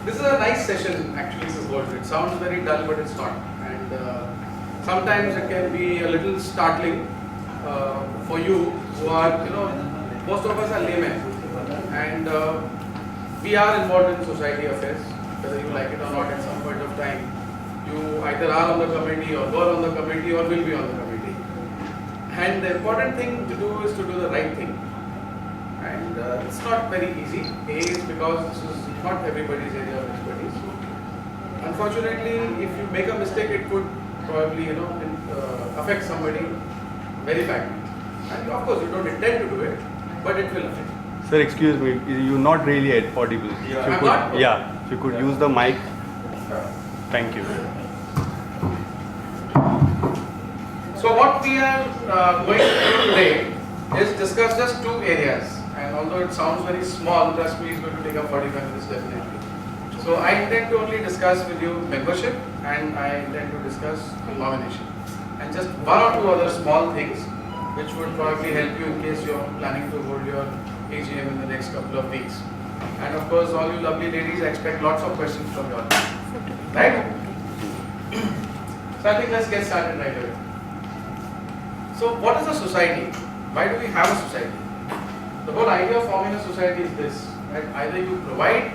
This is a nice session actually to hold. It sounds very dull, but it's not. And sometimes it can be a little startling for you who are, most of us are laymen, and we are involved in society affairs, whether you like it or not. At some point of time, you either are on the committee or were on the committee or will be on the committee. And the important thing to do is to do the right thing. And it's not very easy. A is because this is not everybody's area of expertise. Unfortunately, if you make a mistake, it could probably affect somebody very badly. And of course, you don't intend to do it, but it will affect. Sir, excuse me, you're not really audible. Yeah. If you could use the mic. Thank you. So what we are going to do today is discuss just two areas. And although it sounds very small, trust me, it's going to take up 45 minutes definitely. So I intend to only discuss with you membership, and I intend to discuss nomination. And just one or two other small things which would probably help you in case you're planning to hold your AGM in the next couple of weeks. And of course, all you lovely ladies, I expect lots of questions from you all. Right? So I think let's get started right away. So what is a society? Why do we have a society? The whole idea of forming a society is this, right? Either you provide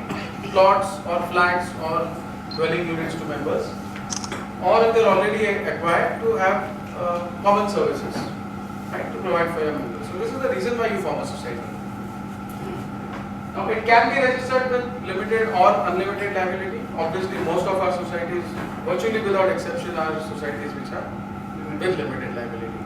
plots or flats or dwelling units to members, or if they're already acquired, to have common services, right, to provide for your members. So this is the reason why you form a society. Now it can be registered with limited or unlimited liability. Obviously most of our societies, virtually without exception, are societies which are with limited liability.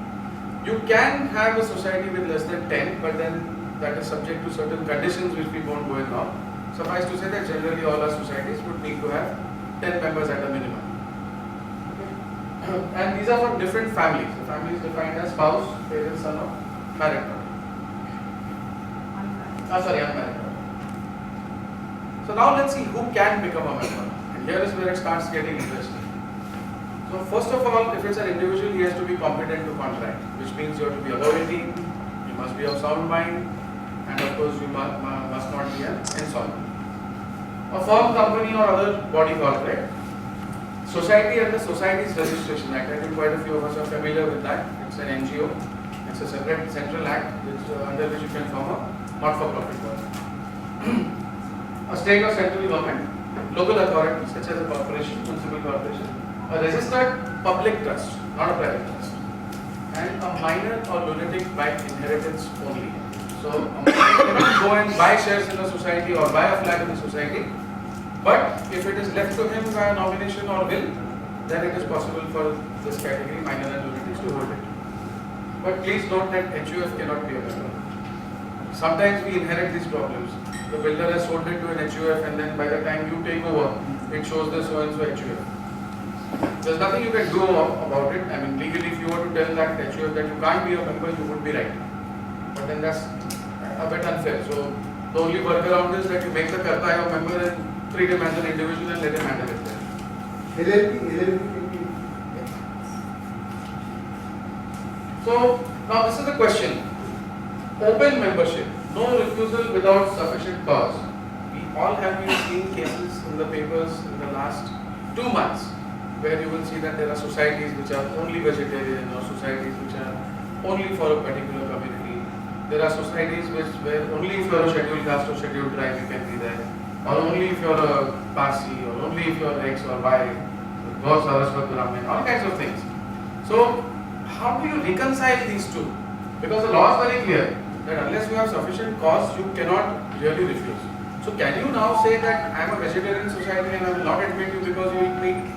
You can have a society with less than 10, but then that is subject to certain conditions which we won't go in now. Suffice to say that generally all our societies would need to have 10 members at a minimum. Okay. And these are from different families. The family is defined as spouse, parent, son, or married couple. Unmarried couple. So now let's see who can become a member. And here is where it starts getting interesting. So first of all, if it's an individual, he has to be competent to contract, which means you have to be above 18, you must be of sound mind, and of course you must not be an insolvent. A firm, company or other body corporate. Society and the Societies Registration Act, I think quite a few of us are familiar with that. It's an NGO, it's a separate central act under which you can form a not-for-profit body. A state or central government, local authority such as a corporation, municipal corporation, a registered public trust, not a private trust, and a minor or lunatic by inheritance only. So a minor cannot go and buy shares in a society or buy a flat in a society, but if it is left to him by a nomination or will, then it is possible for this category, minor and lunatics, to hold it. But please note that HUF cannot be a member. Sometimes we inherit these problems. The builder has sold it to an HUF, and then by the time you take over, it shows the so and so HUF. There's nothing you can do about it. I mean, legally, if you were to tell that HUF that you can't be a member, you would be right. But then that's a bit unfair. So the only workaround is that you make the Karta your member and treat him as an individual and let him handle it there. So now this is the question. Open membership, no refusal without sufficient cause. We all have been seeing cases in the papers in the last 2 months where you will see that there are societies which are only vegetarian or societies which are only for a particular community. There are societies where only if you are a scheduled caste or scheduled tribe you can be there, or only if you are a Parsi, or only if you are X or Y, Gaur, Saraswat, Brahmin, all kinds of things. So how do you reconcile these two? Because the law is very clear that unless you have sufficient cause, you cannot really refuse. So can you now say that I am a vegetarian society and I will not admit you because you eat meat?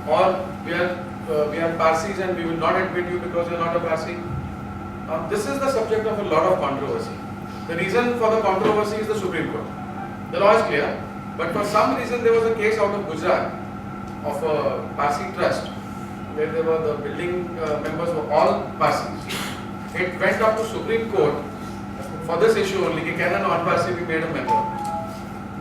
Or we are Parsis and we will not admit you because you are not a Parsi? This is the subject of a lot of controversy. The reason for the controversy is the Supreme Court. The law is clear, but for some reason there was a case out of Gujarat of a Parsi trust where there were the building members were all Parsis. It went up to Supreme Court for this issue only, can a non-Parsi be made a member?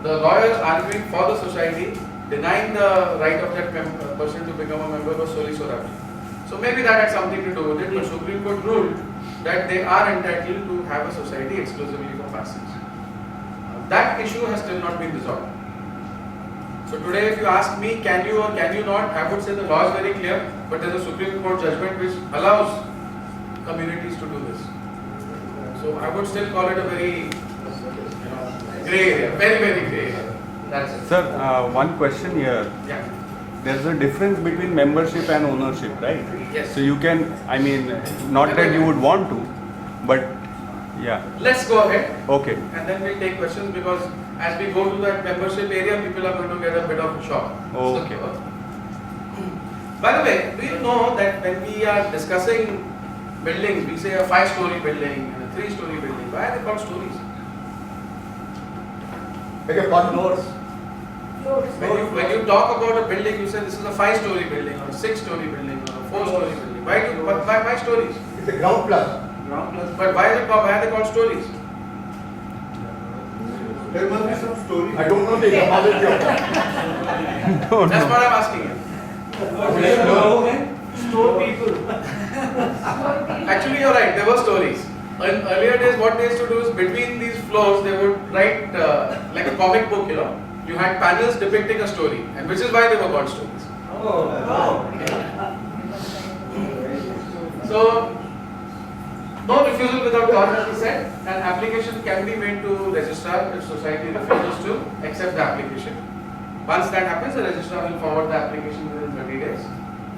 The lawyers arguing for the society, denying the right of that person to become a member was Soli Sorabi. So maybe that had something to do with it, but Supreme Court ruled that they are entitled to have a society exclusively for Parsis. That issue has still not been resolved. So today if you ask me, can you or can you not, I would say the law is very clear, but there is a Supreme Court judgment which allows communities to do this. So I would still call it a very grey area, very, very grey area. That's it. Sir, one question here. Yeah. There's a difference between membership and ownership, right? Yes. So you can, I mean, not that you would want to, but yeah. Let's go ahead. Okay. And then we'll take questions because as we go to that membership area, people are going to get a bit of a shock. Okay. By the way, do you know that when we are discussing buildings, we say a 5-story building and a 3-story building. Why are they called stories? When you talk about a building, you say this is a 5-story building or a 6-story building or a 4-story building. Why stories? It's a ground plus. But why are they called stories? There must be some story. I don't know the etymology of that. That's what I'm asking you. Store people. Actually, you're right. There were stories. In earlier days, what they used to do is between these floors, they would write like a comic book. You had panels depicting a story, and which is why they were called stories. So, no refusal without cause, he said. An application can be made to registrar if society refuses to accept the application. Once that happens, the registrar will forward the application within 30 days.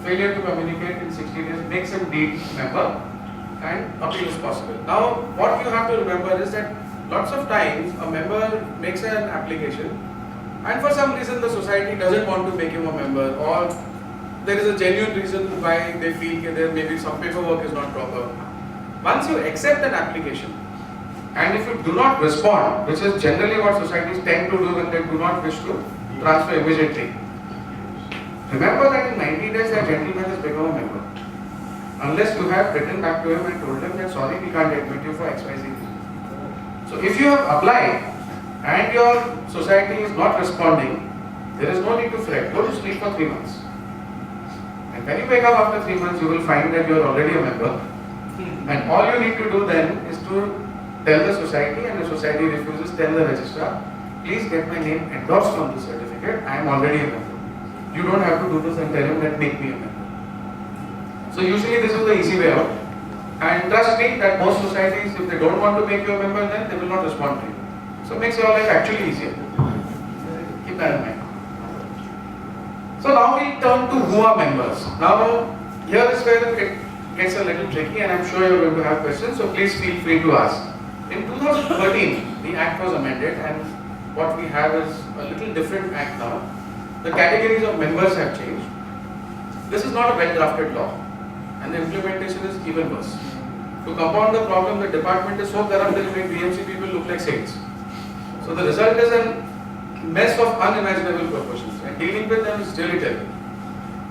Failure to communicate in 60 days makes him deemed member, and appeal is possible. Now, what you have to remember is that lots of times a member makes an application, and for some reason the society doesn't want to make him a member, or there is a genuine reason why they feel that there maybe some paperwork is not proper. Once you accept an application, and if you do not respond, which is generally what societies tend to do when they do not wish to transfer immediately, remember that in 90 days that gentleman has become a member. Unless you have written back to him and told him that sorry, we can't admit you for XYZ reason. So if you have applied and your society is not responding, there is no need to fret. Go to sleep for 3 months. And when you wake up after 3 months, you will find that you are already a member. And all you need to do then is to tell the society, and the society refuses, tell the registrar, please get my name endorsed on the certificate, I am already a member. You don't have to do this and tell him that make me a member. So usually this is the easy way out. And trust me that most societies, if they don't want to make you a member, then they will not respond to you. So it makes your life actually easier. Keep that in mind. So now we turn to who are members. Now here is where it gets a little tricky, and I'm sure you're going to have questions, so please feel free to ask. In 2013, the Act was amended, and what we have is a little different Act now. The categories of members have changed. This is not a well-drafted law, and the implementation is even worse. To compound the problem, the department is so corrupt that it makes BMC people look like saints. So the result is a mess of unimaginable proportions, and dealing with them is really terrible.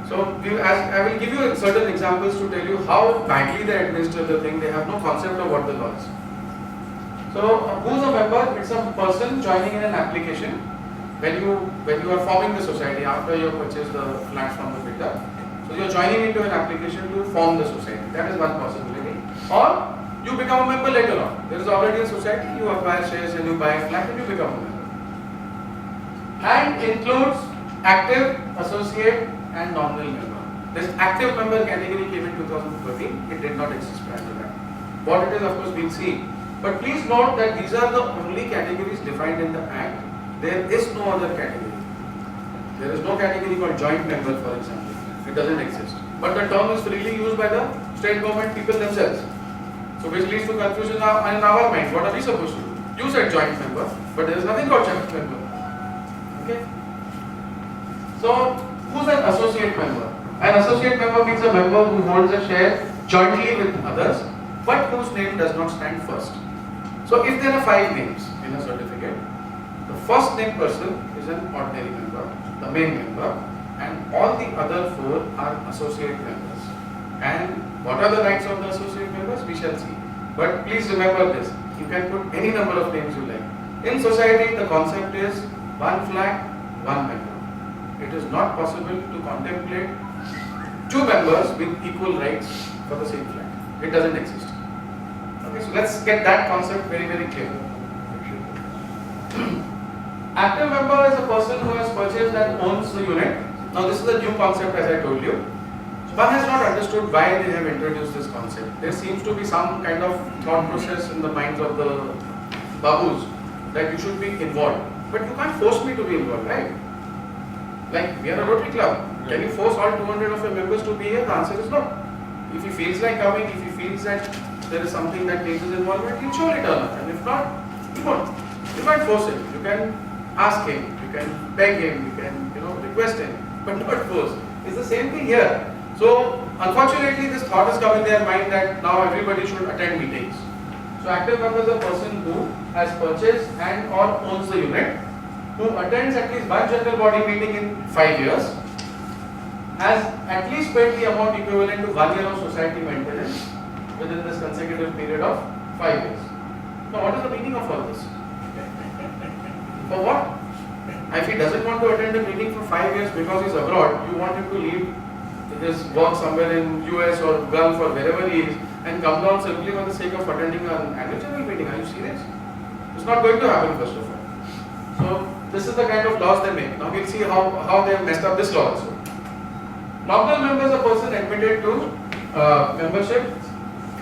So I will give you certain examples to tell you how badly they administer the thing. They have no concept of what the law is. So who's a member? It's a person joining in an application when you are forming the society after you have purchased the flats from the builder. So you are joining into an application to form the society. That is one possibility. Or you become a member later on. There is already a society, you acquire shares and you buy a flat and you become a member. And includes active, associate and nominal member. This active member category came in 2013. It did not exist prior to that. What it is, of course, we'll see. But please note that these are the only categories defined in the Act. There is no other category. There is no category called joint member, for example. It doesn't exist. But the term is freely used by the state government people themselves. So which leads to confusion in our mind. What are we supposed to do? You said joint member, but there is nothing called joint member. Okay? So who's an associate member? An associate member means a member who holds a share jointly with others, but whose name does not stand first. So if there are 5 names in a certificate, the first named person is an ordinary member, the main member, and all the other 4 are associate members. And what are the rights of the associate members? We shall see. But please remember this, you can put any number of names you like. In society, the concept is one flag, one member. It is not possible to contemplate 2 members with equal rights for the same flag. It doesn't exist. Okay, so let's get that concept very, very clear. Active member is a person who has purchased an owns the unit. Now this is a new concept, as I told you. One has not understood why they have introduced this concept. There seems to be some kind of thought process in the minds of the babus that you should be involved. But you can't force me to be involved, right? Like, we are a Rotary Club. Can you force all 200 of your members to be here? The answer is no. If he feels like coming, if he feels that there is something that needs his involvement, he'll surely turn up. And if not, he won't. You can't force him. You can ask him, you can beg him, you can, request him, but not force. It's the same thing here. So, unfortunately, this thought has come in their mind that now everybody should attend meetings. So, active member is a person who has purchased and or owns the unit, who attends at least one general body meeting in 5 years, has at least paid the amount equivalent to 1 year of society maintenance within this consecutive period of 5 years. Now, what is the meaning of all this? For what? If he doesn't want to attend a meeting for 5 years because he's abroad, you want him to leave his work somewhere in US or Gulf or wherever he is and come down simply for the sake of attending an annual general meeting. Are you serious? It's not going to happen, first of all. So, this is the kind of laws they make. Now we'll see how they have messed up this law also. Nominal member is a person admitted to membership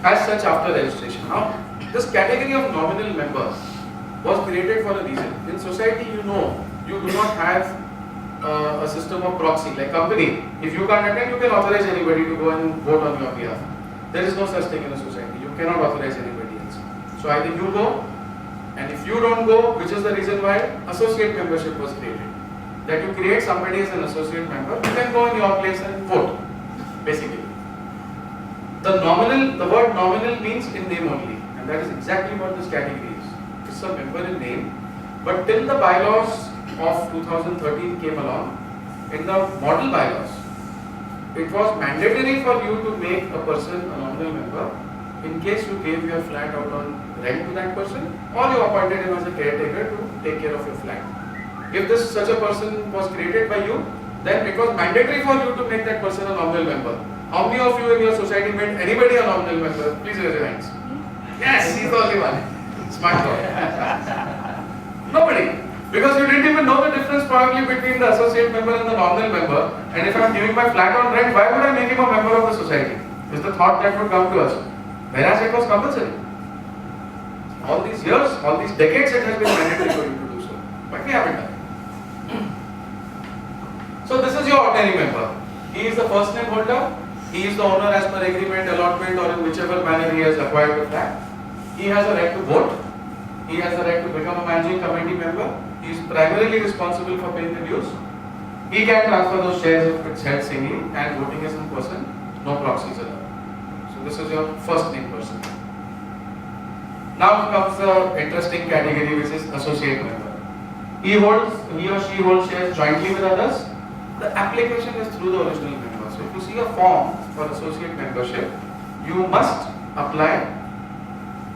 as such after registration. Now, this category of nominal members was created for a reason. In society, you do not have a system of proxy like company. If you can't attend, you can authorize anybody to go and vote on your behalf. There is no such thing in a society. You cannot authorize anybody else. So either you go, and if you don't go, which is the reason why associate membership was created. That you create somebody as an associate member, you can go in your place and vote, basically. The word nominal means in name only, and that is exactly what this category is. It's a member in name, but till the bylaws of 2013 came along, in the model bylaws, it was mandatory for you to make a person a nominal member in case you gave your flat out on rent to that person or you appointed him as a caretaker to take care of your flat. If such a person was created by you, then it was mandatory for you to make that person a nominal member. How many of you in your society made anybody a nominal member? Please raise your hands. Yes, he's the only one. Smart boy. Nobody. Because you didn't even know the difference probably between the associate member and the nominal member. And if I'm giving my flat on rent, why would I make him a member of the society? Is the thought that would come to us. Whereas it was compulsory. All these years, all these decades, it has been mandatory for you to do so. But we haven't done it. So this is your ordinary member. He is the first name holder. He is the owner as per agreement, allotment, or in whichever manner he has acquired the flat. He has a right to vote. He has the right to become a managing committee member. He is primarily responsible for paying the dues. He can transfer those shares if it's held singly, and voting is in person. No proxies allowed. So this is your first name person. Now comes the interesting category, which is associate member. He or she holds shares jointly with others. The application is through the original member. So if you see a form for associate membership, you must apply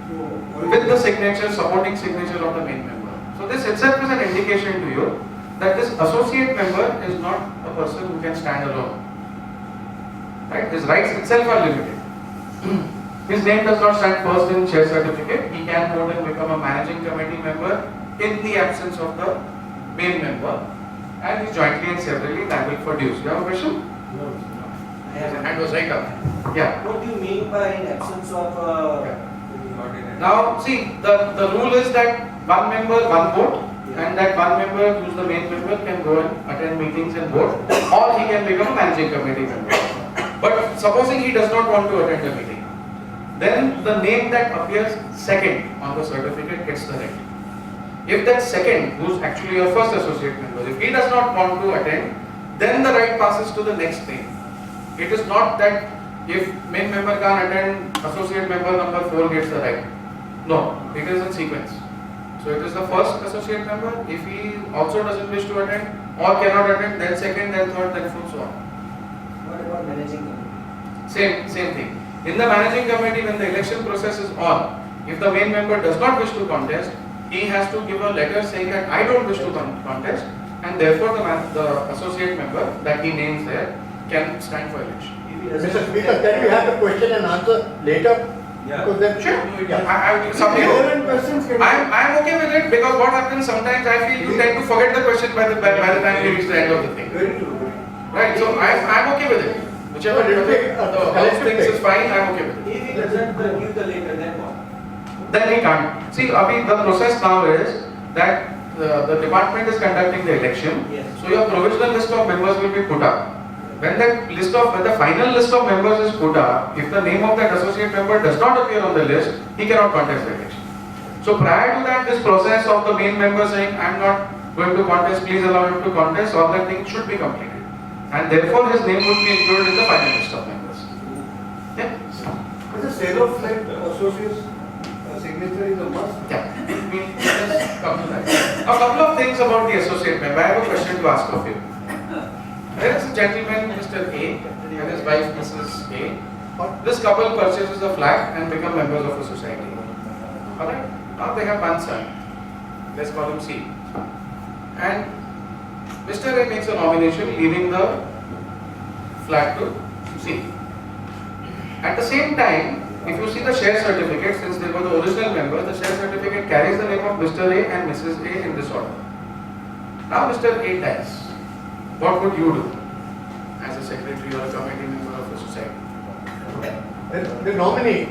with the signature, supporting signature of the main member. So this itself is an indication to you that this associate member is not a person who can stand alone. Right? His rights itself are limited. His name does not stand first in share certificate. He can vote and become a managing committee member in the absence of the main member, and is jointly and severally liable for dues. You have a question? No. I have a hand was right up. Yeah. What do you mean by in absence of Now see, the rule is that one member, one vote, and that one member who is the main member can go and attend meetings and vote, or he can become a managing committee member. But supposing he does not want to attend a meeting, then the name that appears second on the certificate gets the right. If that second, who is actually your first associate member, if he does not want to attend, then the right passes to the next name. It is not that if main member can't attend, associate member number 4 gets the right. No, it is in sequence. So it is the first associate member. If he also doesn't wish to attend or cannot attend, then second, then third, then fourth, so on. what about managing committee? Same thing. In the managing committee, when the election process is on, if the main member does not wish to contest, he has to give a letter saying that I don't wish to contest, and therefore the associate member that he names there can stand for election. Mr. Speaker, can we have the question and answer later? Because then, Sure. yeah. Some people. Relevant questions can. I'm okay with it because what happens sometimes I feel you tend to forget the question by the time you reach the end of the thing. Very true. Right? So I'm okay with it. Whichever the house thinks is fine, I'm okay with it. If he doesn't give the letter, then what? Then he can't. See, Abhi, the process now is that the department is conducting the election. Yes. So your provisional list of members will be put up. When the final list of members is put up, if the name of that associate member does not appear on the list, he cannot contest the election. So prior to that, this process of the main member saying, I'm not going to contest, please allow him to contest, all that thing should be completed. And therefore his name would be included in the final list of members. Yeah? But the sale of flat associates signature is a must. Yeah. We'll just come to that. A couple of things about the associate member. I have a question to ask of you. There is a gentleman, Mr. A, and his wife, Mrs. A. This couple purchases a flat and become members of a society. Alright? Now they have one son. Let's call him C. And Mr. A makes a nomination leaving the flat to C. At the same time, if you see the share certificate, since they were the original members, the share certificate carries the name of Mr. A and Mrs. A in this order. Now Mr. A dies. What would you do as a secretary or a committee member of a society? The nominee,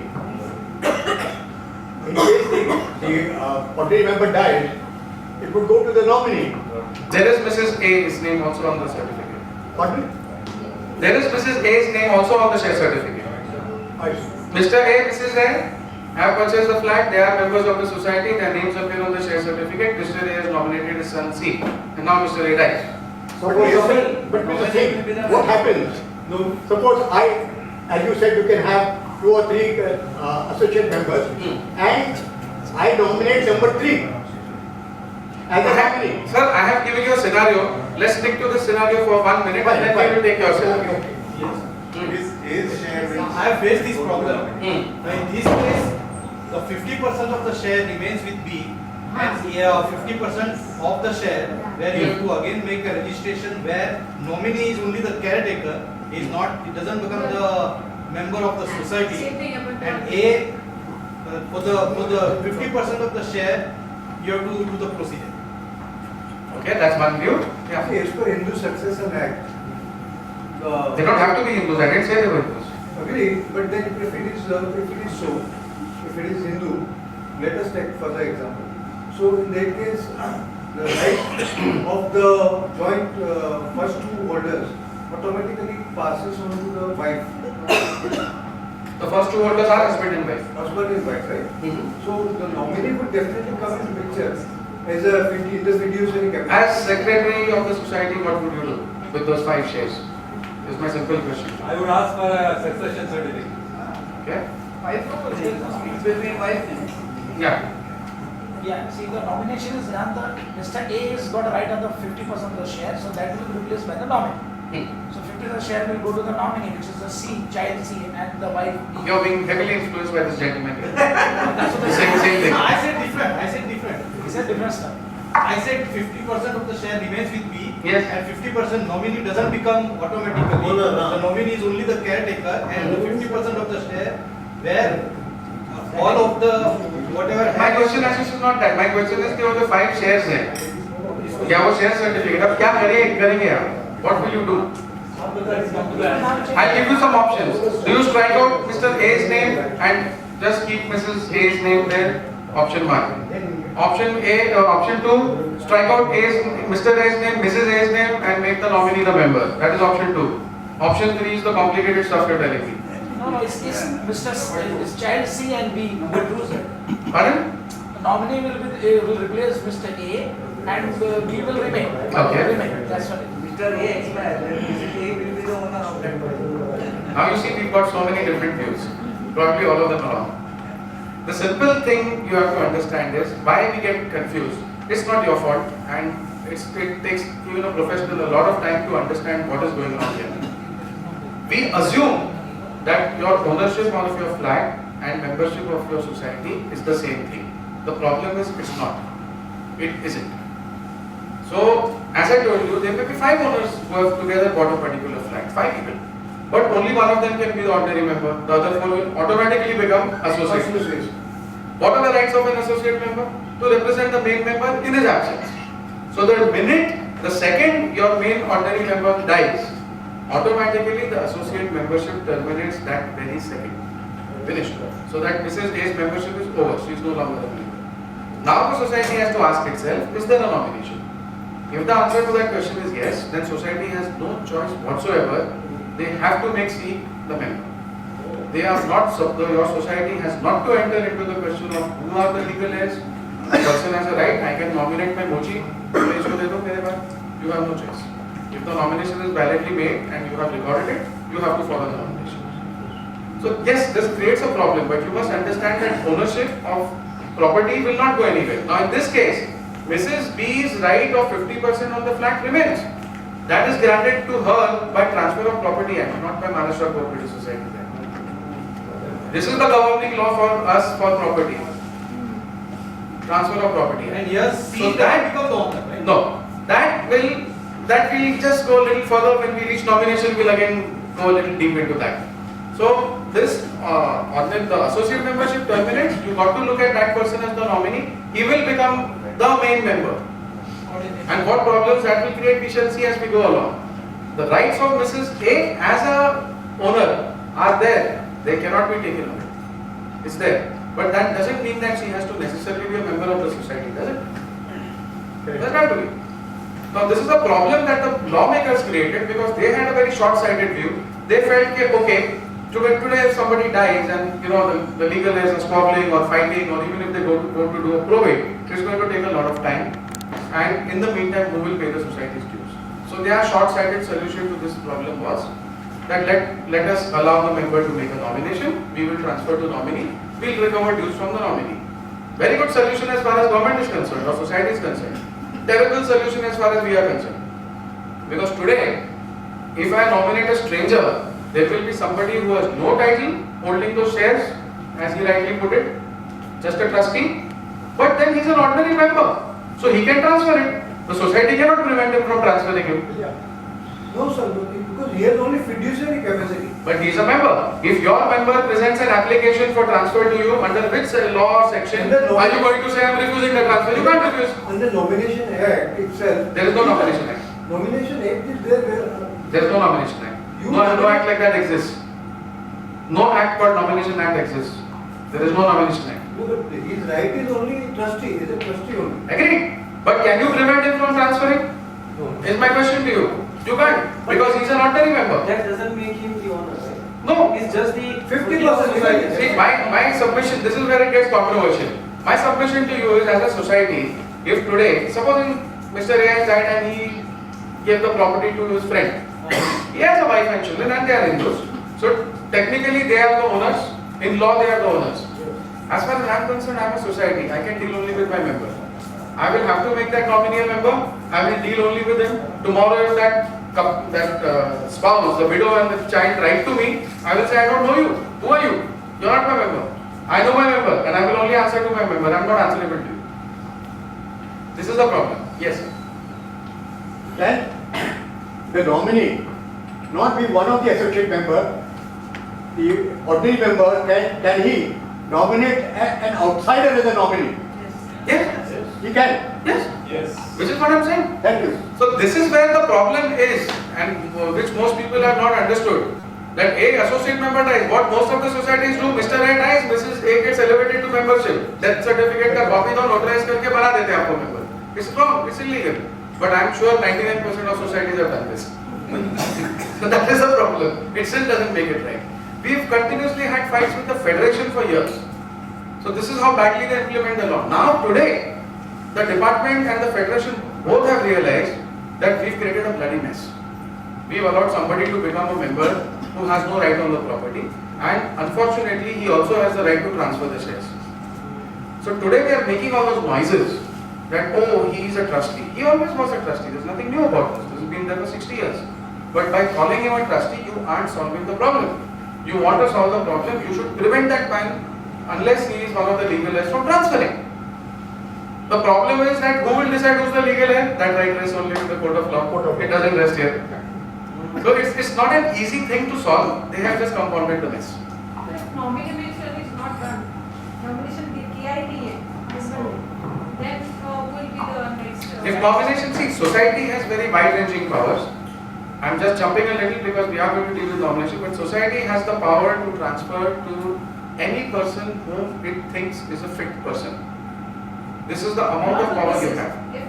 in case the party member died, it would go to the nominee. There is Mrs. A's name also on the certificate. Pardon? There is Mrs. A's name also on the share certificate. I see. Mr. A, Mrs. A have purchased the flat, they are members of the society, their names appear on the share certificate. Mr. A has nominated his son C. And now Mr. A dies. But Mr. Singh, what happens? No, suppose as you said, you can have 2 or 3 associate members, and I nominate number 3 as a nominee. Sir, I have given you a scenario. Let's stick to this scenario for 1 minute and then we will take your scenario. I have faced this problem. In this case, the 50% of the share remains with B, and 50% of the share where you have to again make a registration where nominee is only the caretaker, is not, it doesn't become the member of the society. And A, for the 50% of the share, you have to do the procedure. Okay, that's one view. Yeah. See, as per Hindu Succession Act, They don't have to be Hindus. I didn't say they were Hindus. agree, but then if it is so, if it is Hindu, let us take further example. So in that case, the right of the joint first 2 holders automatically passes on to the wife. The first 2 holders are husband and wife. Husband and wife, right? So the nominee would definitely come into picture as in the fiduciary capacity. As secretary of the society, what would you do with those 5 shares? Is my simple question. I would ask for a succession certificate. Okay? Wife proposal, it's between wife and. Yeah. Yeah, see the nomination is done, Mr. A has got a right on the 50% of the share, so that will be replaced by the nominee. So 50% of the share will go to the nominee, which is the C, child C, and the wife B. You're being heavily influenced by this gentleman here. That's what Same thing. I said different. It's a different stuff. I said 50% of the share remains with B, Yes. and 50% nominee doesn't become automatically. The nominee is only the caretaker, and the 50% of the share where all of the whatever. My question is not that. My question is कि वो जो 5 shares हैं, क्या वो share certificate? अब क्या करेंगे आप? What will you do? I'll give you some options. Do you strike out Mr. A's name and just keep Mrs. A's name there? Option 1. Option 2, strike out Mr. A's name, Mrs. A's name and make the nominee the member. That is option 2. Option 3 is the complicated stuff you're telling me. No, it's it's child C and B. Pardon? The nominee will replace Mr. A and B will remain. Okay. Remain. That's what it is. Mr. A expired, then Mrs. A will be the owner of that particular. Now you see we've got so many different views. Probably all of them are wrong. The simple thing you have to understand is why we get confused. It's not your fault and it takes even a professional a lot of time to understand what is going on here. We assume that your ownership of your flat and membership of your society is the same thing. The problem is it's not. It isn't. So, as I told you, there may be 5 owners who have together bought a particular flat. 5 people. but only one of them can be the ordinary member. The other four will automatically become associates. Association. What are the rights of an associate member? To represent the main member in his absence. So the second your main ordinary member dies, automatically the associate membership terminates that very second. Finished. So that Mrs. A's membership is over. She is no longer a member. Now the society has to ask itself, is there a nomination? If the answer to that question is yes, then society has no choice whatsoever. They have to make C the member. They are not, your society has not to enter into the question of who are the legal heirs. The person has a right, I can nominate my mochi, you have no choice. If the nomination is validly made and you have recorded it, you have to follow the nomination. So yes, this creates a problem, but you must understand that ownership of property will not go anywhere. Now in this case, Mrs. B's right of 50% on the flat remains. That is granted to her by transfer of property act, not by Maharashtra Cooperative Society Act. This is the governing law for us for property. Transfer of property act. And here C So that becomes the owner, right? No, that will just go a little further when we reach nomination. We'll again go a little deep into that. So this the associate membership terminates. You got to look at that person as the nominee. He will become the main member. And what problems that will create, we shall see as we go along. The rights of Mrs. A as a owner are there. They cannot be taken away. It's there. But that doesn't mean that she has to necessarily be a member of the society, does it? Does not to be. Now this is a problem that the lawmakers created because they had a very short-sighted view. They felt, okay, today if somebody dies and the legal heirs are squabbling or fighting, or even if they go to do a probate, it's going to take a lot of time. And in the meantime, who will pay the society's dues? So their short-sighted solution to this problem was that let us allow the member to make a nomination. We will transfer to nominee. We will recover dues from the nominee. Very good solution as far as government is concerned or society is concerned. Terrible solution as far as we are concerned. Because today, if I nominate a stranger, there will be somebody who has no title holding those shares, as he rightly put it, just a trustee. But then he is an ordinary member. So he can transfer it. The society cannot prevent him from transferring him. No, sir, because he has only fiduciary capacity. But he is a member. If your member presents an application for transfer to you, under which law or section are you going to say I am refusing the transfer? You can't refuse. Under Nomination Act itself. There is no Nomination Act. Nomination Act is there where. There is no Nomination Act. No act like that exists. No act called Nomination Act exists. There is no Nomination Act. No, but his right is only trustee. He is a trustee only. Agreed. But can you prevent him from transferring? No. Is my question to you. You can't. Because he is an ordinary member. That doesn't make him the owner, right? No. It's just the 50%. See, my submission, this is where it gets controversial. My submission to you is, as a society, if today, supposing Mr. A has died and he gave the property to his friend, he has a wife and children and they are Hindus. So technically they are the owners, in law they are the owners. As far as I am concerned, I am a society, I can deal only with my member. I will have to make that nominee a member, I will deal only with him. Tomorrow if that spouse, the widow and the child write to me, I will say, I don't know you. Who are you? You are not my member. I know my member and I will only answer to my member. I am not answerable to you. This is the problem. Yes. Can the nominee not be one of the associate member? The ordinary member, can he nominate an outsider as a nominee? Yes. He can. Yes. Yes. Which is what I am saying. Thank you. So this is where the problem is, and which most people have not understood. That A associate member dies. What most of the societies do, Mr. A dies, Mrs. A gets elevated to membership. Death certificate का copy दो notarize करके बना देते हैं आपको member. It's wrong. It's illegal. But I am sure 99% of societies have done this. So that is the problem. It still doesn't make it right. We've continuously had fights with the federation for years. So this is how badly they implement the law. Now today, the department and the federation both have realized that we've created a bloody mess. We've allowed somebody to become a member who has no right on the property, and unfortunately he also has the right to transfer the shares. So today they are making all those noises that, oh, he is a trustee. He always was a trustee. There's nothing new about this. This has been there for 60 years. But by calling him a trustee, you aren't solving the problem. You want to solve the problem, you should prevent that man unless he is one of the legal heirs from transferring. The problem is that who will decide who's the legal heir? That right rests only with the court of law. It doesn't rest here. So it's not an easy thing to solve. They have just compounded the mess. But if nomination is not done, nomination the KIT is done, then will be the next. If nomination, see, society has very wide-ranging powers. I'm just jumping a little because we are going to deal with nomination, but society has the power to transfer to any person whom it thinks is a fit person. This is the amount of power you have. If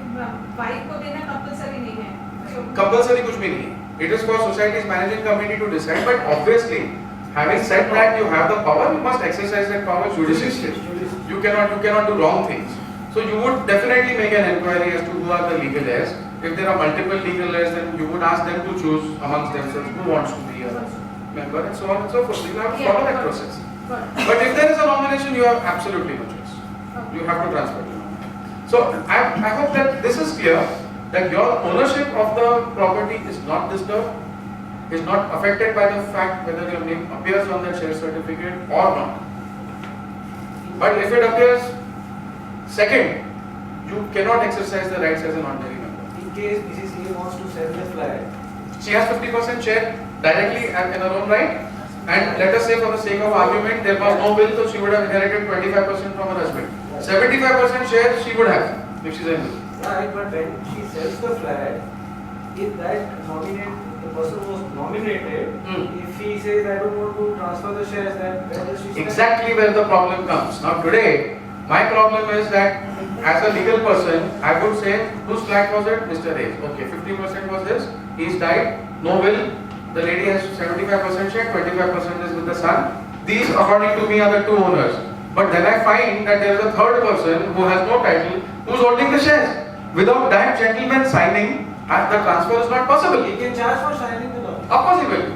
wife को देना compulsory नहीं है. So Compulsory कुछ भी नहीं है. It is for society's managing committee to decide, but obviously, having said that you have the power, you must exercise that power judiciously. You cannot do wrong things. So you would definitely make an inquiry as to who are the legal heirs. If there are multiple legal heirs, then you would ask them to choose amongst themselves who wants to be a member and so on and so forth. So you have to follow that process. But if there is a nomination, you have absolutely no choice. You have to transfer to nomination. So I hope that this is clear, that your ownership of the property is not disturbed, is not affected by the fact whether your name appears on the share certificate or not. But if it appears second, you cannot exercise the rights as an ordinary member. In case Mrs. A wants to sell the flat, She has 50% share directly and in her own right, and let us say for the sake of argument, there was no will, so she would have inherited 25% from her husband. 75% share she would have if she's a Hindu. right? But when she sells the flat, if that the person was nominated, if he says I don't want to transfer the shares, then where does she stand? Exactly where the problem comes. Now today, my problem is that as a legal person, I would say, whose flat was it? Mr. A's. Okay, 50% was his, he's died, no will, the lady has 75% share, 25% is with the son. These, according to me, are the two owners. But then I find that there is a third person who has no title, who's holding the shares. Without that gentleman signing, the transfer is not possible. He can charge for signing the document. Of course he will.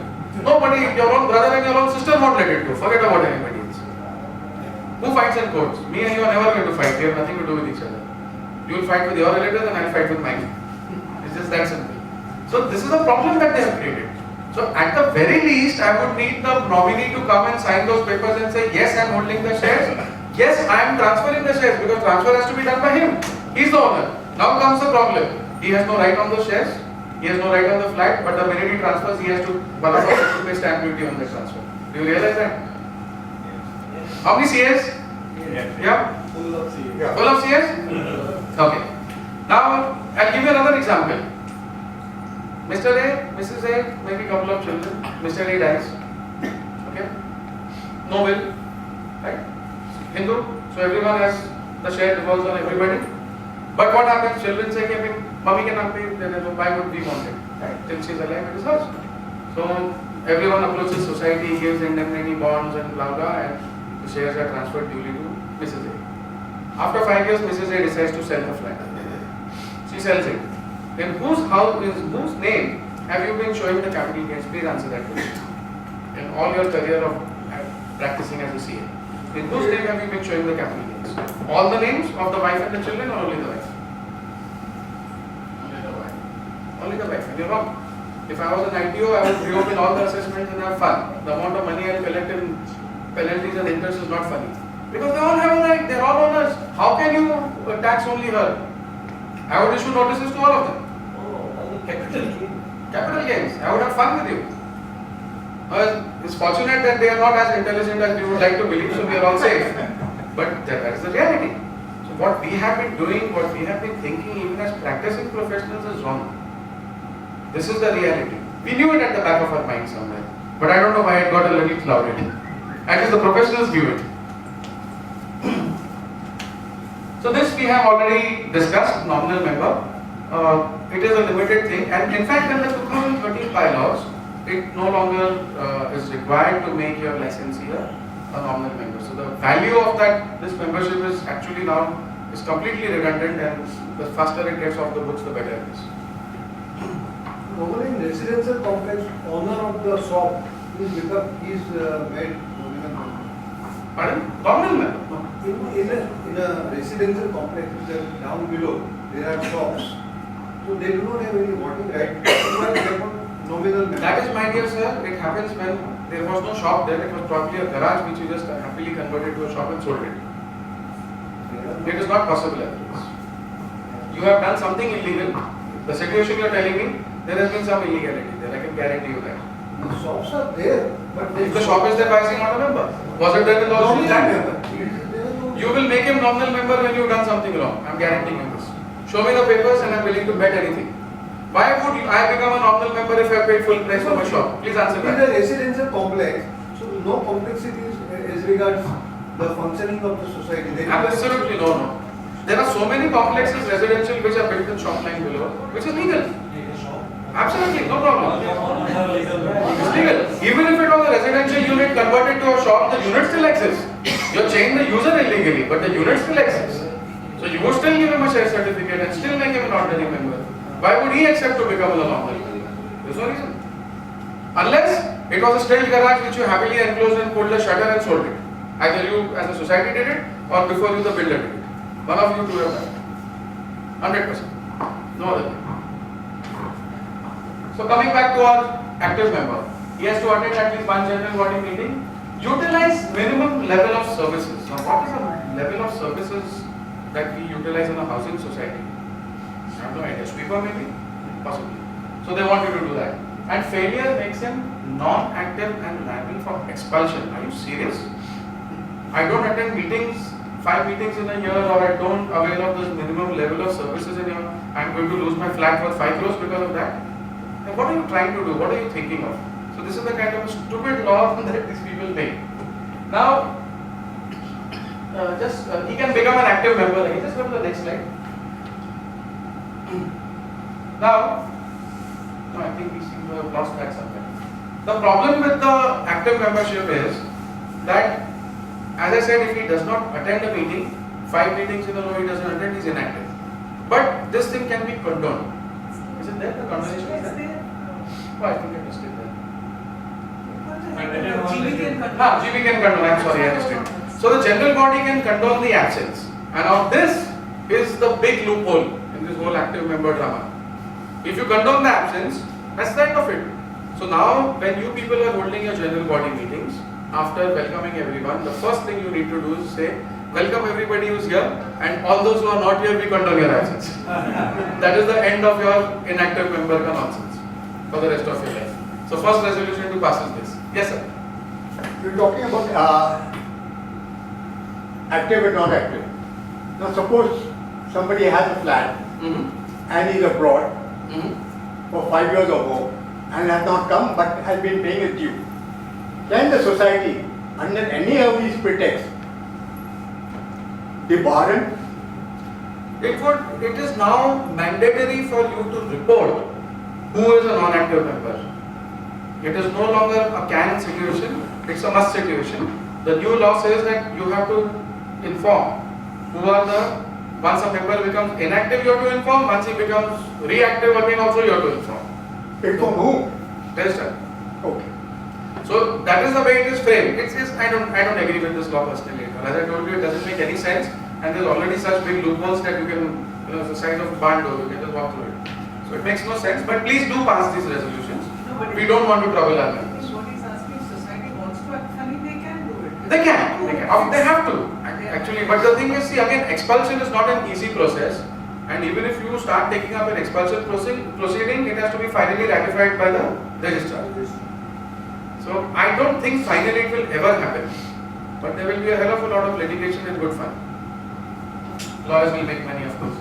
Nobody, your own brother and your own sister won't let it go. Forget about anybody else. Who fights in courts? Me and you are never going to fight. We have nothing to do with each other. You will fight with your relatives and I will fight with mine. It's just that simple. So this is a problem that they have created. So at the very least, I would need the nominee to come and sign those papers and say, yes, I am holding the shares. Yes, I am transferring the shares because transfer has to be done by him. He is the owner. Now comes the problem. He has no right on those shares. He has no right on the flat. But the minute he transfers, he has to pay stamp duty on the transfer. Do you realize that? How many CS? Yeah? Full of sea. Full of CS? Okay. Now, I'll give you another example. Mr. A, Mrs. A, maybe a couple of children. Mr. A dies. Okay? No will. Right? Hindu. So everyone has the share revolves on everybody. But what happens? Children say, okay, mommy cannot pay, why would we want it? Right? Till she's alive, it is hers. So everyone approaches society, gives indemnity bonds and blah blah, and the shares are transferred duly to Mrs. A. After 5 years, Mrs. A decides to sell the flat. She sells it. In whose name have you been showing the capital gains? Please answer that question. In all your career of practicing as a CA, in whose name have you been showing the capital gains? All the names of the wife and the children, or only the wife? Only the wife. Only the wife. And you're wrong. If I was an ITO, I would reopen all the assessments and have fun. The amount of money I'll collect in penalties and interest is not funny. Because they all have a right, they're all owners. How can you tax only her? I would issue notices to all of them. Capital gain. Capital gains. I would have fun with you. It's fortunate that they are not as intelligent as we would like to believe, so we are all safe. But that is the reality. So what we have been doing, what we have been thinking, even as practicing professionals, is wrong. This is the reality. We knew it at the back of our mind somewhere, but I don't know why it got a little clouded. At least the professionals knew it. So this we have already discussed, nominal member. It is a limited thing, and in fact in the 2013 bylaws, it no longer is required to make your licensee a nominal member. So the value of this membership is actually now is completely redundant, and the faster it gets off the books, the better it is. Normally in residential complex, owner of the shop is made nominal member. Pardon? Nominal member? In a residential complex, down below, there are shops. So they do not have any voting right. Why they are not nominal member? That is, my dear sir, it happens when there was no shop there, it was probably a garage which you just happily converted to a shop and sold it. It is not possible otherwise. You have done something illegal, The situation you are telling me, there has been some illegality there. I can guarantee you that. The shops are there, but If the shop is there, why is he not a member? Was it there with all Nominal these land? member. You will make him nominal member when you've done something wrong. I'm guaranteeing you this. Show me the papers and I'm willing to bet anything. Why would I become a nominal member if I paid full price for my shop? Please answer It is a that. residential complex, so no complexity as regards the functioning of the society. There is Absolutely no. There are so many complexes residential which are built in shop line below, which is legal. Absolutely, no problem. It's legal. Even if it was a residential unit converted to a shop, the unit still exists. You're changing the user illegally, but the unit still exists. So you would still give him a share certificate and still make him an ordinary member. Why would he accept to become a nominal member? There's no reason. Unless it was a stilt garage which you happily enclosed and pulled the shutter and sold it. Either you as a society did it or before you the builder did it. One of you two have done it. 100%. No other thing. So coming back to our active member, he has to attend at least one general body meeting. Utilize minimum level of services. Now what is the level of services that we utilize in a housing society? I have no idea. Sweeper maybe? Possibly. So they want you to do that. And failure makes him non-active and liable for expulsion. Are you serious? I don't attend meetings, 5 meetings in a year, or I don't avail of this minimum level of services in a year. I'm going to lose my flat worth 5 crores because of that. And what are you trying to do? What are you thinking of? So this is the kind of stupid law that these people make. Now, he can become an active member. Again. Just go to the next slide. Now, no, I think we seem to have lost track somewhere. The problem with the active membership is that, as I said, if he does not attend a meeting, 5 meetings in a row he doesn't attend, he is inactive. But this thing can be condoned. Is it there? The condonation is there? Oh, I think I missed it there. GB can condone. I'm sorry, I missed it. So the general body can condone the absence. And now this is the big loophole in this whole active member drama. If you condone the absence, that's the end of it. So now when you people are holding your general body meetings, after welcoming everyone, the first thing you need to do is say, welcome everybody who's here, and all those who are not here, we condone your absence. That is the end of your inactive member nonsense for the rest of your life. So first resolution to pass is this. Yes, sir. You're talking about active and not active. Now suppose somebody has a flat and is abroad for 5 years or more and has not come but has been paying his due. Can the society, under any of these pretexts, debar him? It is now mandatory for you to report who is a non-active member. It is no longer a can situation, it's a must situation. The new law says that you have to inform who are the, once a member becomes inactive you have to inform, once he becomes reactive again also you have to inform. Inform who? Register. Okay. So that is the way it is framed. I don't agree with this law personally. As I told you, it doesn't make any sense, and there's already such big loopholes that you can, the size of a barn door, you can just walk through it. So it makes no sense. But please do pass these resolutions. We don't want to trouble our members. What he's asking, if society wants to act funny, they can do it. They can. They have to actually. But the thing is, see again, expulsion is not an easy process, and even if you start taking up an expulsion proceeding, it has to be finally ratified by the registrar. So I don't think finally it will ever happen, but there will be a hell of a lot of litigation and good fun. Lawyers will make money, of course.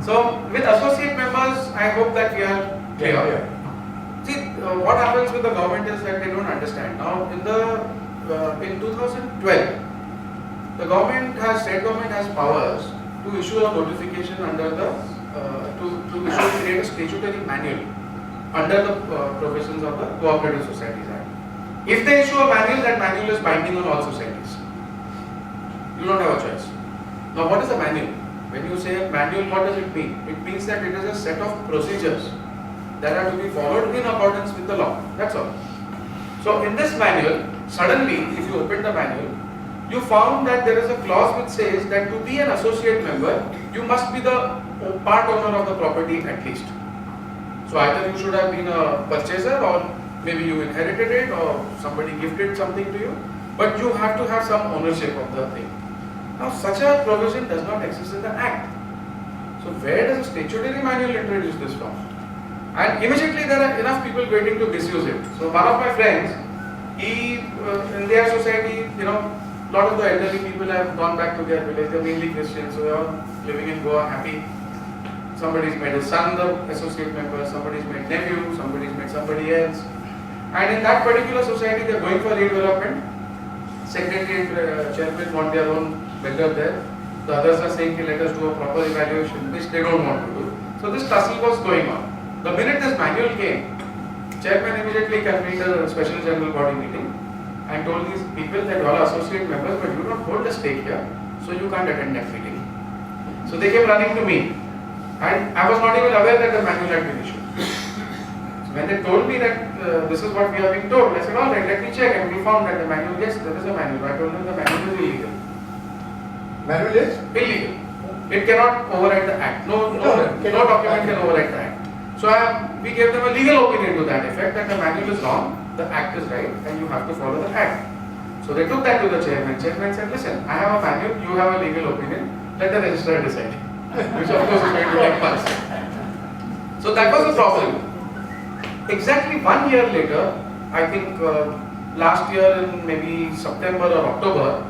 So with associate members, I hope that we are clear. See, what happens with the government is that they don't understand. Now, in 2012, the state government has powers to issue a notification under the create a statutory manual under the provisions of the Cooperative Societies Act. If they issue a manual, that manual is binding on all societies. You don't have a choice. Now, what is a manual? When you say a manual, what does it mean? It means that it is a set of procedures that are to be followed in accordance with the law. That's all. So, in this manual, suddenly, if you open the manual, you found that there is a clause which says that to be an associate member, you must be the part owner of the property at least. So either you should have been a purchaser, or maybe you inherited it, or somebody gifted something to you, but you have to have some ownership of the thing. Now such a provision does not exist in the Act. So where does a statutory manual introduce this from? And immediately there are enough people waiting to misuse it. So one of my friends, he in their society, lot of the elderly people have gone back to their village. They're mainly Christians, so they're all living in Goa happy. Somebody's made his son the associate member, somebody's made nephew, somebody's made somebody else. And in that particular society, they're going for redevelopment. Secretary and chairman want their own builder there. The others are saying, let us do a proper evaluation, which they don't want to do. So this tussle was going on. The minute this manual came, chairman immediately convened a special general body meeting and told these people that you all are associate members, but you don't hold a stake here, so you can't attend that meeting. So they came running to me, and I was not even aware that the manual had been issued. So when they told me that this is what we are being told, I said, all right, let me check, and we found that the manual, yes, there is a manual. I told them the manual is illegal. Manual is? Illegal. It cannot override the act. No document can override the act. So we gave them a legal opinion to that effect that the manual is wrong, the act is right, and you have to follow the act. So they took that to the chairman. Chairman said, listen, I have a manual, you have a legal opinion, let the registrar decide. Which of course is going to take months. So that was the problem. Exactly 1 year later, I think last year in maybe September or October,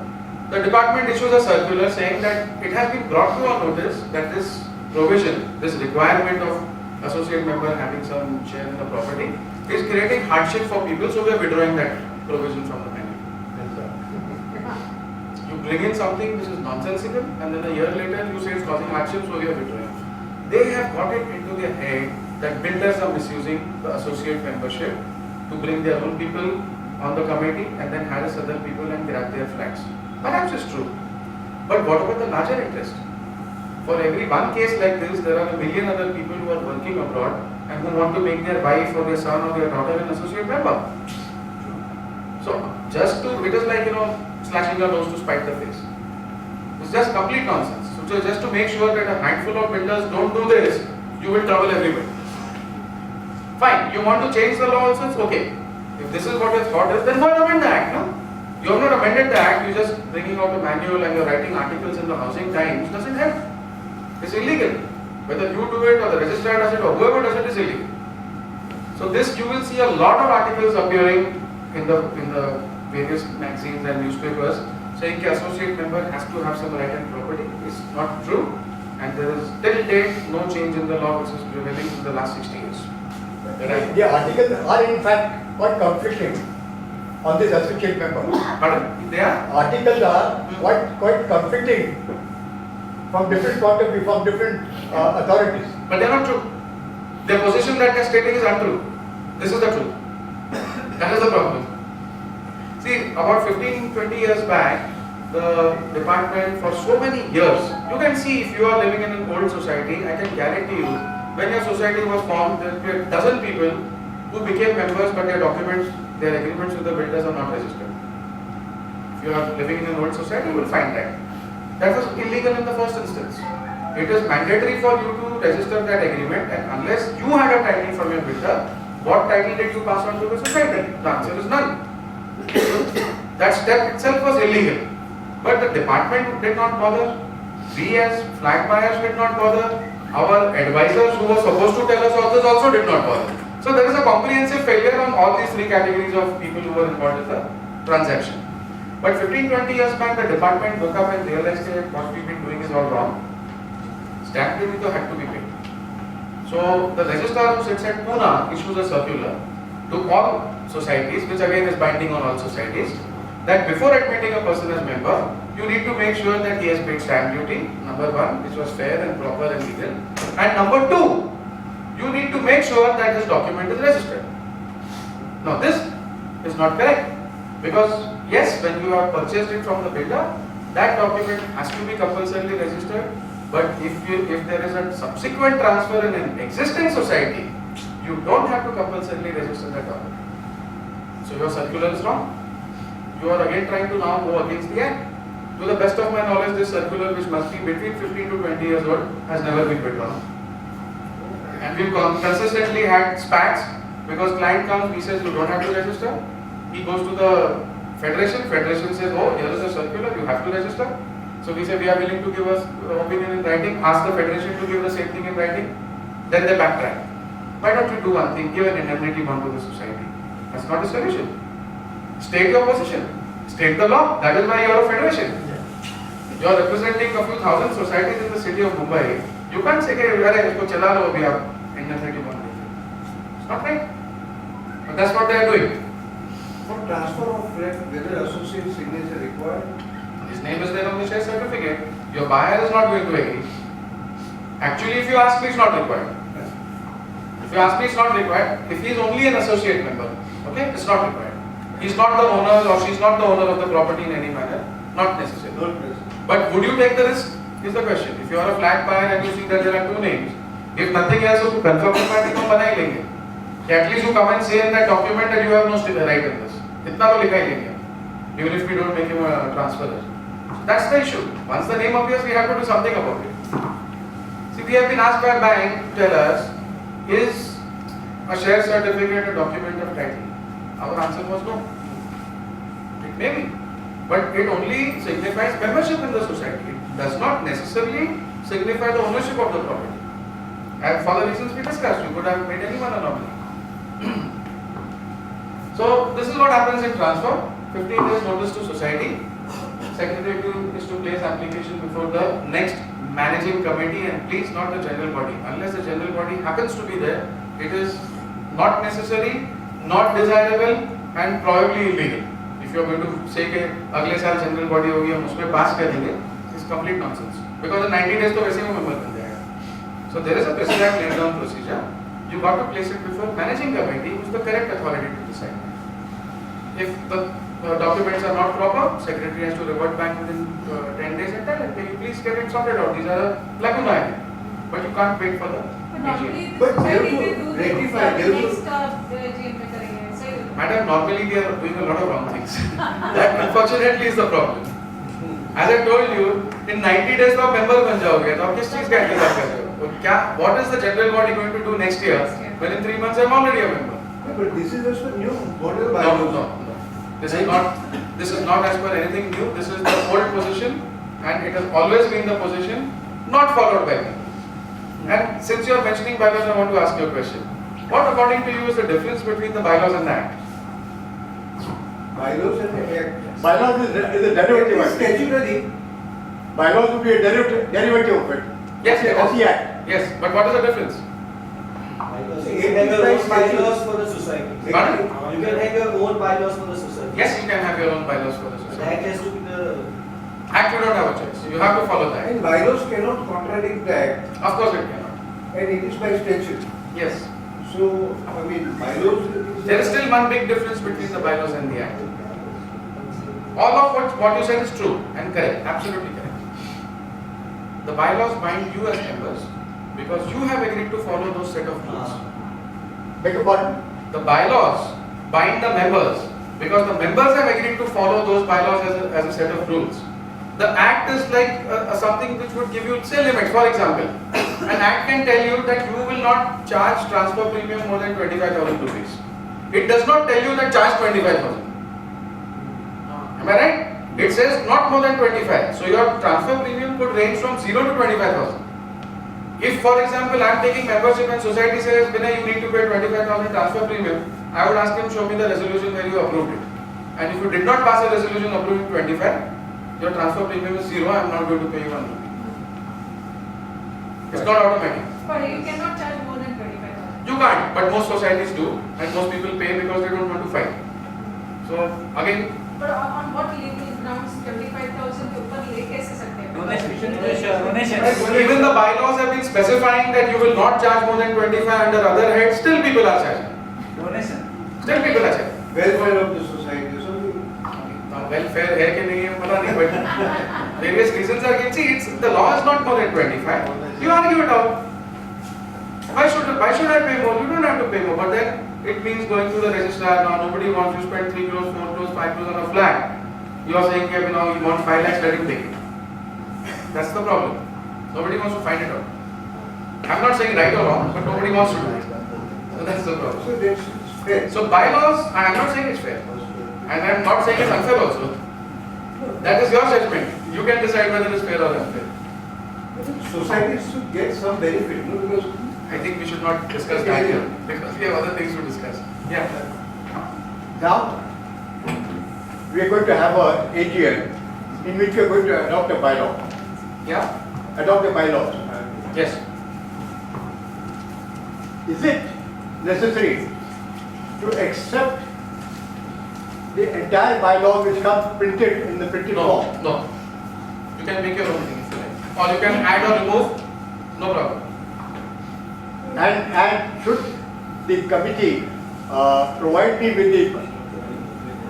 the department issues a circular saying that it has been brought to our notice that this provision, this requirement of associate member having some share in the property is creating hardship for people, so we are withdrawing that provision from the manual. You bring in something which is nonsensical and then a year later you say it's causing hardship, so we are withdrawing. They have got it into their head that builders are misusing the associate membership to bring their own people on the committee and then harass other people and grab their flats. Perhaps it's true. But what about the larger interest? For every one case like this, there are a million other people who are working abroad and who want to make their wife or their son or their daughter an associate member. So it is like, slashing your nose to spite the face. It's just complete nonsense. So just to make sure that a handful of builders don't do this, you will trouble everybody. Fine, you want to change the law also, it's okay. If this is what your thought is, then go and amend the act, no? You have not amended the act, you're just bringing out a manual and you're writing articles in the Housing Times, doesn't help. It's illegal. Whether you do it or the registrar does it or whoever does it is illegal. So this, you will see a lot of articles appearing in the various magazines and newspapers saying that associate member has to have some right and property. It's not true, and there is till date no change in the law which is prevailing in the last 60 years. The articles are in fact quite conflicting on this associate member. Pardon? They are? Articles are quite conflicting from different point of view, from different authorities. But they are not true. The position that they are stating is untrue. This is the truth. That is the problem. See, about 15-20 years back, the department for so many years, you can see if you are living in an old society, I can guarantee you, when your society was formed, there were a dozen people who became members but their documents, their agreements with the builders are not registered. If you are living in an old society, you will find that. That was illegal in the first instance. It is mandatory for you to register that agreement, and unless you had a title from your builder, what title did you pass on to the society? The answer is none. That step itself was illegal. But the department did not bother. We as flag buyers did not bother. Our advisors who were supposed to tell us all this also did not bother. So there is a comprehensive failure on all these three categories of people who were involved in the transaction. But 15-20 years back, the department woke up and realized that what we've been doing is all wrong. Stamp duty had to be paid. So the registrar who sits at Pune issues a circular to all societies, which again is binding on all societies, that before admitting a person as member, you need to make sure that he has paid stamp duty, number one, which was fair and proper and legal, and number two, you need to make sure that his document is registered. Now this is not correct, because yes, when you have purchased it from the builder, that document has to be compulsorily registered, but if there is a subsequent transfer in an existing society, you don't have to compulsorily register that document. So your circular is wrong. You are again trying to now go against the act. To the best of my knowledge, this circular, which must be between 15 to 20 years old, has never been withdrawn. And we've consistently had spats, because client comes, he says you don't have to register. He goes to the federation says, oh, here is a circular, you have to register. So we say we are willing to give us opinion in writing, ask the federation to give the same thing in writing, then they backtrack. Why don't you do one thing, give an indemnity bond to the society? That's not a solution. State your position, state the law, that is why you are a federation. You are representing a few thousand societies in the city of Mumbai. You can't say, "Arey, isko chala lo abhi aap indemnity bond." It's not right. But that's what they are doing. For transfer of flat, whether associate signature required? His name is there on the share certificate. Your buyer is not going to agree. Actually, if you ask me, it's not required. If you ask me, it's not required. If he is only an associate member, okay, it's not required. He's not the owner or she's not the owner of the property in any manner, not necessary. Not necessary. But would you take the risk? Is the question. If you are a flat buyer and you see that there are two names, if nothing else, you confirm the party को बना ही लेंगे. At least you come and say in that document that you have no right in this. इतना तो लिखा ही लेंगे. Even if we don't make him a transferor. That's the issue. Once the name appears, we have to do something about it. See, we have been asked by a bank to tell us, is a share certificate a document of title? Our answer was no. It may be, but it only signifies membership in the society. It does not necessarily signify the ownership of the property. And for the reasons we discussed, you could have made anyone a nominee. So this is what happens in transfer. 15 days notice to society. Secretary is to place application before the next managing committee, and please not the general body. Unless the general body happens to be there, it is not necessary, not desirable, and probably illegal. If you are going to say कि अगले साल general body होगी हम उसमें pass करेंगे, it's complete nonsense. Because in 90 days तो वैसे ही वो member बन जाएगा. So there is a prescribed laid down procedure. You got to place it before managing committee, who is the correct authority to decide. If the documents are not proper, secretary has to revert back within 10 days and tell him, can you please get it sorted out? These are lacuna. But you can't wait for the But normally AGM. the But they have society to will do rectify, the they have to- next AGM में करेंगे, ऐसा ही होता है. Madam, normally we are doing a lot of wrong things. That unfortunately is the problem. As I told you, in 90 days तो आप member बन जाओगे, तो आप किस चीज का इंतजार कर रहे हो? तो क्या? What is the general body going to do next year? When in 3 months I am already a member. Yeah, but this is just a new model No, bylaws. no, no. This is not as per anything new. This is the old position, and it has always been the position, not followed by me. And since you are mentioning bylaws, I want to ask you a question. What, according to you, is the difference between the bylaws and the act? Bylaws and the act. Bylaws is a derivative It's of it. statutory. Bylaws would be a derivative of it. Yes, yes. Of the act. Yes, but what is the difference? You can have your own bylaws for the society. Pardon? You can have your own bylaws for the society. Yes, you can have your own bylaws for the The society. act has to be the. Act, you don't have a choice. You have to follow the act. And bylaws cannot contradict the act, Of course, it cannot. and it is by statute. Yes. So, I mean, bylaws is. There is still one big difference between the bylaws and the act. All of what you said is true and correct, absolutely correct. The bylaws bind you as members because you have agreed to follow those set of rules. Beg your pardon? The bylaws bind the members because the members have agreed to follow those bylaws as a set of rules. The act is like something which would give you, say, limits. For example, an act can tell you that you will not charge transfer premium more than 25,000 rupees. It does not tell you that charge 25,000. Am I right? It says not more than 25. So your transfer premium could range from 0 to 25,000. If, for example, I am taking membership and society says, Vinay, you need to pay 25,000 transfer premium, I would ask him, show me the resolution where you approved it. And if you did not pass a resolution approving 25, your transfer premium is 0, I am not going to pay you 1 rupee. It's not automatic. But you cannot charge more than 25,000. You can't, but most societies do, and most people pay because they don't want to fight. So, again, But on what legal grounds 25,000 के ऊपर ले कैसे सकते हैं? Donation. even the bylaws have been specifying that you will not charge more than 25 under other heads, still people are charging. Donation. Still people are charging. Welfare of the society, so. Now, welfare है कि नहीं है पता नहीं, but various reasons are given. See, the law is not more than 25. You argue it out. Why should I pay more? You don't have to pay more. But then it means going to the registrar. Now nobody wants to spend 3 crores, 4 crores, 5 crores on a flat. You are saying that now you want 5 lakhs, let him take it. That's the problem. Nobody wants to find it out. I'm not saying right or wrong, but nobody wants to do it. So that's the problem. So that's fair. So bylaws, I am not saying it's fair. And I am not saying it's unfair also. That is your judgment. You can decide whether it's fair or unfair. Societies should get some benefit, no? Because I think we should not discuss that here because we have other things to discuss. Yeah. Now, we are going to have a AGM in which we are going to adopt a bylaw. Yeah. Adopt a bylaw. Yes. Is it necessary to accept the entire bylaw which comes printed in the printed No, form? no. You can make your own thing if you like. Or you can add or remove, no problem. And should the committee provide me with the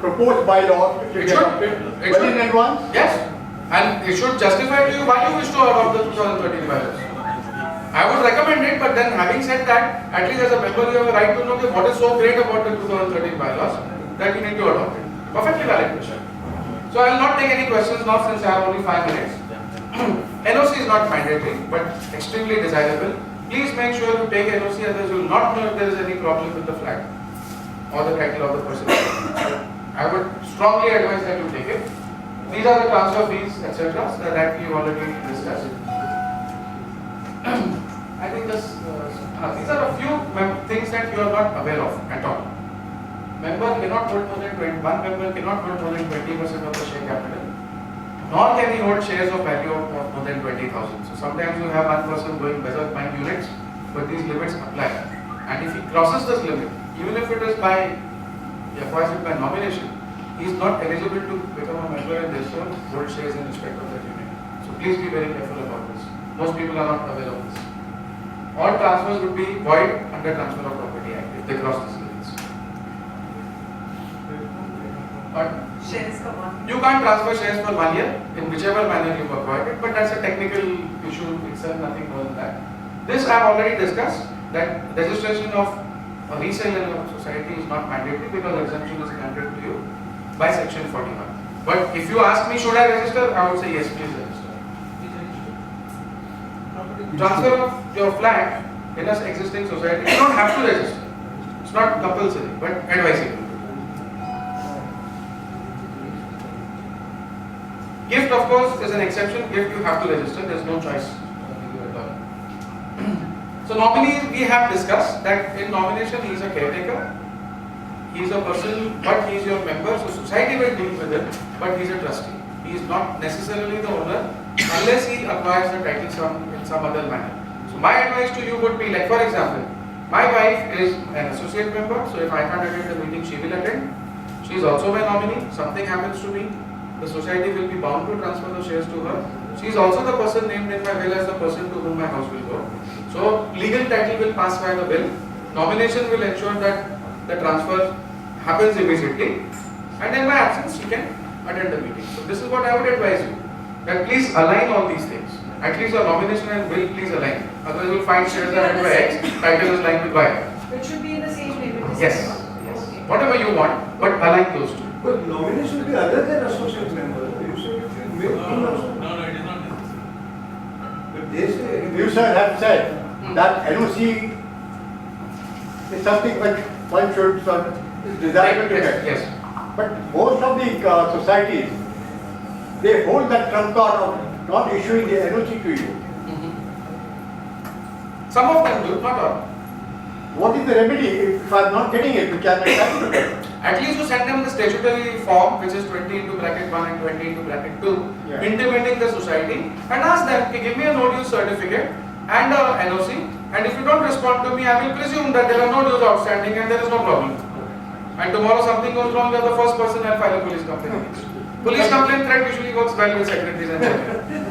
proposed bylaw to It be should. adopted It well should. in advance? Yes. And it should justify to you why you wish to adopt the 2013 bylaws. I would recommend it, but then having said that, at least as a member you have a right to know that what is so great about the 2013 bylaws that you need to adopt it. Perfectly valid question. So I will not take any questions now since I have only 5 minutes. NOC is not mandatory but extremely desirable. Please make sure you take NOC, otherwise you will not know if there is any problem with the flag or the title of the person. I would strongly advise that you take it. These are the transfer fees, etc. that we already discussed. I think these are a few things that you are not aware of at all. Member cannot hold more than 20, one member cannot hold more than 20% of the share capital, nor can he hold shares of value of more than 20,000. So sometimes you have one person going berserk buying units, but these limits apply. And if he crosses this limit, even if it is by, he acquires it by nomination, he is not eligible to become a member and therefore hold shares in respect of that unit. So please be very careful about this. Most people are not aware of this. All transfers would be void under Transfer of Property Act if they cross these limits. But Shares ka one. you can't transfer shares for 1 year in whichever manner you acquired it, but that's a technical issue itself, nothing more than that. This I have already discussed, that registration of a resale in a society is not mandatory because exemption is granted to you by section 41. But if you ask me, should I register? I would say yes, please register. Transfer of your flat in an existing society, you don't have to register. It's not compulsory, but advisable. Gift, of course, is an exception. Gift, you have to register. There is no choice at all. So nominee, we have discussed that in nomination he is a caretaker. He is a person, but he is your member. So society will deal with it, but he is a trustee. He is not necessarily the owner unless he acquires the title in some other manner. So my advice to you would be, like for example, my wife is an associate member. So if I can't attend the meeting, she will attend. She is also my nominee. Something happens to me, the society will be bound to transfer the shares to her. She is also the person named in my will as the person to whom my house will go. So legal title will pass by the will. Nomination will ensure that the transfer happens immediately, and in my absence she can attend the meeting. So this is what I would advise you, that please align all these things. At least your nomination and will please align. Otherwise you will find shares are held by X, title is lying with Y. It should be in the same name. Yes, yes. Whatever you want, but align those two. but nominee should be other than associate member. You should make him also. No, it is not. But they say You sir have said that NOC is something which one should sort of is desirable to get. Yes. But most of the societies, they hold that trump card of not issuing the NOC to you. Some of them do, not all. What is the remedy if I am not getting it, which I am entitled to get? At least you send them the statutory form, which is 20 into bracket 1 and 20 into bracket 2, Yeah. intimating the society, and ask them, okay, give me a no dues certificate and a NOC, and if you don't respond to me, I will presume that there are no dues outstanding and there is no problem. And tomorrow something goes wrong, you are the first person I will file a police complaint against. Police complaint threat usually works well with secretaries and chairmen.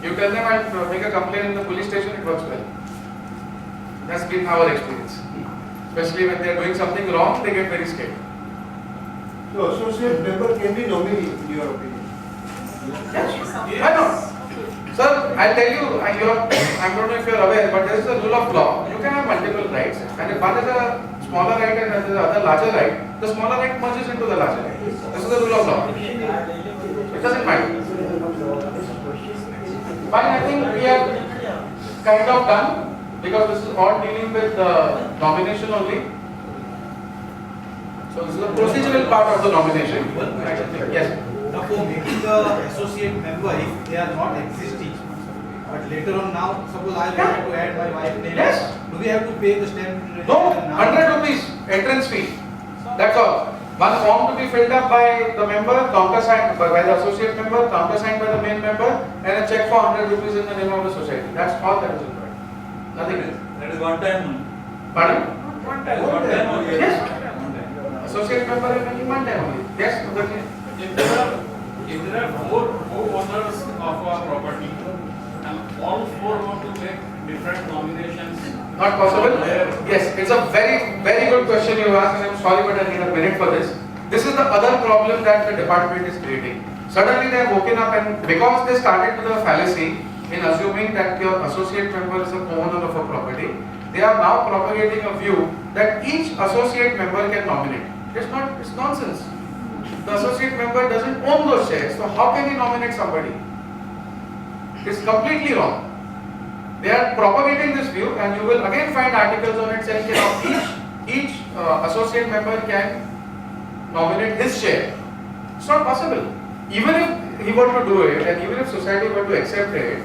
You tell them I'll make a complaint in the police station, it works well. That's been our experience. Especially when they are doing something wrong, they get very scared. so associate member can be nominee in your opinion. Yes, why not? Sir, I'll tell you, I don't know if you are aware, but there is a rule of law. You can have multiple rights, and if one is a smaller right and the other larger right, the smaller right merges into the larger right. This is the rule of law. It doesn't matter. Fine, I think we are kind of done, because this is all dealing with nomination only. So this is the procedural part of the nomination. Yes. for making the associate member if they are not existing. But later on now, suppose I want to add my wife name. Yes. Do we have to pay the stamp duty No, registration now? 100 rupees entrance fee. That's all. One form to be filled up by the member, countersigned by the associate member, countersigned by the main member, and a check for 100 rupees in the name of the society. That's all that is required. Nothing else. That is one time. Pardon? One time only. Yes. One time. Associate member is only one time only. Yes, okay. If there are four owners of a property and all four want to make different nominations. Not possible? Yes, it's a very, very good question you asked, and I'm sorry, but I need a minute for this. This is the other problem that the department is creating. Suddenly they have woken up, and because they started with a fallacy in assuming that your associate member is the owner of a property, they are now propagating a view that each associate member can nominate. It's not, it's nonsense. The associate member doesn't own those shares, so how can he nominate somebody? It's completely wrong. They are propagating this view, and you will again find articles on it saying that each associate member can nominate his share. It's not possible. Even if he were to do it, and even if society were to accept it,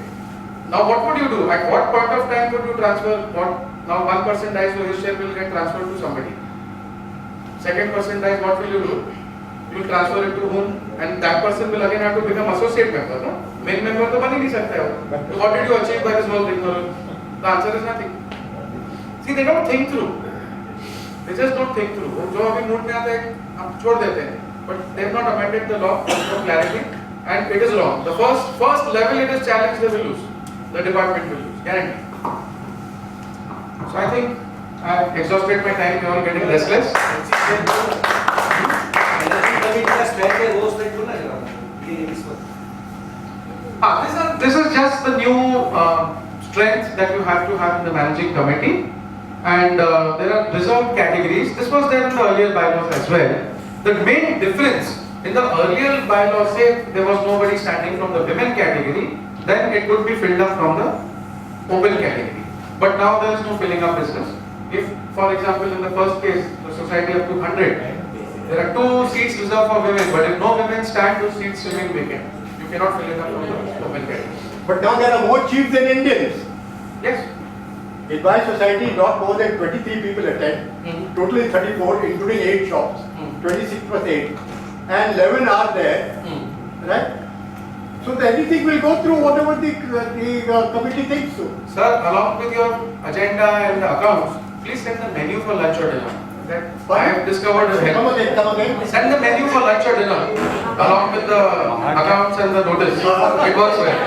now what would you do? At what point of time would you transfer? Now one person dies, so his share will get transferred to somebody. Second person dies, what will you do? You will transfer it to whom? And that person will again have to become associate member, no? Main member तो बन ही नहीं सकता है. So what did you achieve by this whole thing? The answer is nothing. See, they don't think through. They just don't think through. वो जो अभी mood में आते हैं, हम छोड़ देते हैं. But they have not amended the law for clarity, and it is wrong. The first level it is challenged, they will lose. The department will lose, guaranteed. So I think I have exhausted my time. You are all getting restless. This is just the new strength that you have to have in the managing committee, and there are reserved categories. This was there in the earlier bylaws as well. The main difference in the earlier bylaws, say there was nobody standing from the women category, then it could be filled up from the open category. But now there is no filling up business. If, for example, in the first case, the society up to 100, there are 2 seats reserved for women, but if no women stand, those seats remain vacant. You cannot fill it up from the open category. But now there are more chiefs than Indians. Yes. In my society, not more than 23 people attend. Totally 34, including 8 shops. 26 plus 8. And 11 are there. Right? So anything will go through whatever the committee thinks so. Sir, along with your agenda and the accounts, please send the menu for lunch or dinner. That I have discovered will help. Come again. Send the menu for lunch or dinner along with the accounts and the notice. It works well.